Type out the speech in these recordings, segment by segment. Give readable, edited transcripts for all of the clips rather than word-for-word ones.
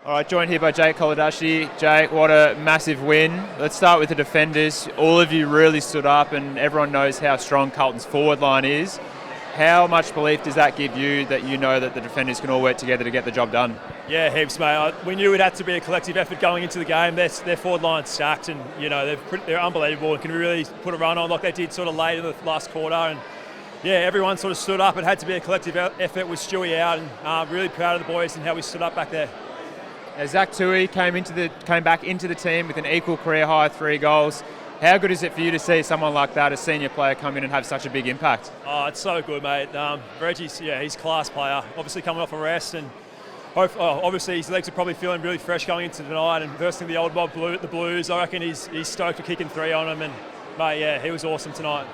All right, joined here by Jake Kolodjashnij. Jake, what a massive win. Let's start with the defenders. All of you really stood up, and everyone knows how strong Carlton's forward line is. How much belief does that give you that you know that the defenders can all work together to get the job done? Yeah, heaps, mate. We knew it had to be a collective effort going into the game. Their forward line's stacked, and they're unbelievable and can really put a run on like they did sort of late in the last quarter. And yeah, everyone sort of stood up. It had to be a collective effort with Stewie out, and really proud of the boys and how we stood up back there. Zach Tui came back into the team with an equal career high 3 goals. How good is it for you to see someone like that, a senior player, come in and have such a big impact? Oh, it's so good, mate. Reggie's, he's a class player. Obviously coming off a rest, and obviously his legs are probably feeling really fresh going into tonight. And versing the old mob the Blues, I reckon he's stoked for kicking 3 on him. And mate, yeah, he was awesome tonight.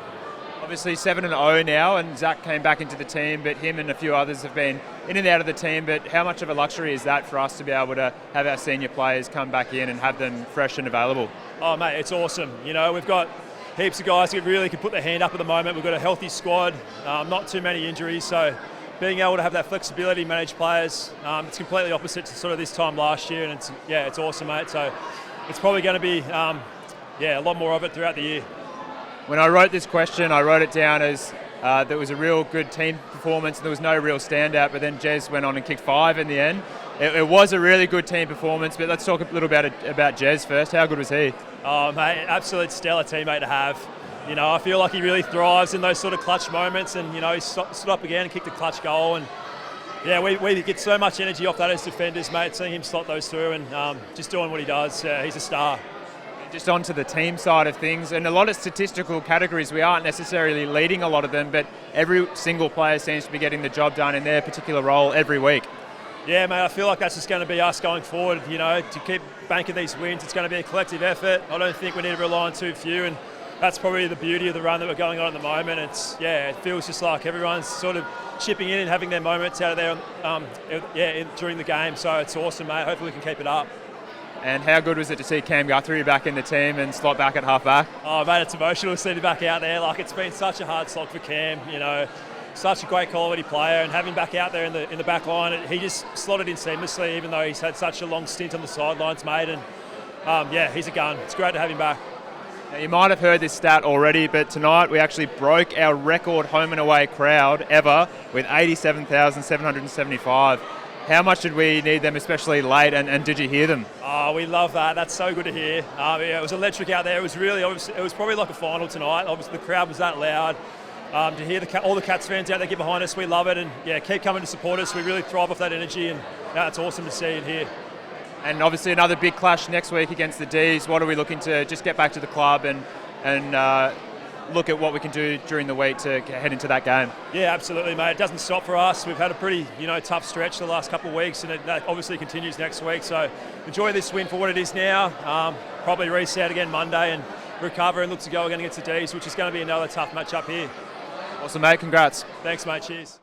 Obviously 7-0 now, and Zach came back into the team, but him and a few others have been in and out of the team. But how much of a luxury is that for us to be able to have our senior players come back in and have them fresh and available? Oh, mate, it's awesome. We've got heaps of guys who really can put their hand up at the moment. We've got a healthy squad, not too many injuries, so being able to have that flexibility, manage players, it's completely opposite to sort of this time last year, and it's awesome, mate. So it's probably going to be a lot more of it throughout the year. When I wrote this question, I wrote it down as there was a real good team performance and there was no real standout, but then Jez went on and kicked 5 in the end. It was a really good team performance, but let's talk a little about Jez first. How good was he? Oh, mate, absolute stellar teammate to have. I feel like he really thrives in those sort of clutch moments, and he stood up again and kicked a clutch goal. And yeah, we get so much energy off that as defenders, mate, seeing him slot those through and just doing what he does. He's a star. Just onto the team side of things, and a lot of statistical categories, we aren't necessarily leading a lot of them, but every single player seems to be getting the job done in their particular role every week. Yeah, mate, I feel like that's just going to be us going forward, to keep banking these wins. It's going to be a collective effort. I don't think we need to rely on too few, and that's probably the beauty of the run that we're going on at the moment. It feels just like everyone's sort of chipping in and having their moments out of there during the game, so it's awesome, mate. Hopefully we can keep it up. And how good was it to see Cam Guthrie back in the team and slot back at half-back? Oh, mate, it's emotional to see him back out there. Like, it's been such a hard slog for Cam, such a great quality player, and having back out there in the back line, he just slotted in seamlessly, even though he's had such a long stint on the sidelines, mate. And he's a gun. It's great to have him back. Now, you might have heard this stat already, but tonight we actually broke our record home and away crowd ever with 87,775. How much did we need them, especially late, and did you hear them? Oh, we love that. That's so good to hear. It was electric out there. It was really, obviously, it was probably like a final tonight. Obviously, the crowd was that loud. To hear all the Cats fans out there get behind us, we love it. And keep coming to support us. We really thrive off that energy, and it's awesome to see and hear. And obviously another big clash next week against the D's. What are we looking to just get back to the club and look at what we can do during the week to head into that game? Yeah, absolutely, mate. It doesn't stop for us. We've had a pretty tough stretch the last couple of weeks, and that obviously continues next week. So enjoy this win for what it is now. Probably reset again Monday and recover and look to go again against the D's, which is going to be another tough match up here. Awesome, mate. Congrats. Thanks, mate. Cheers.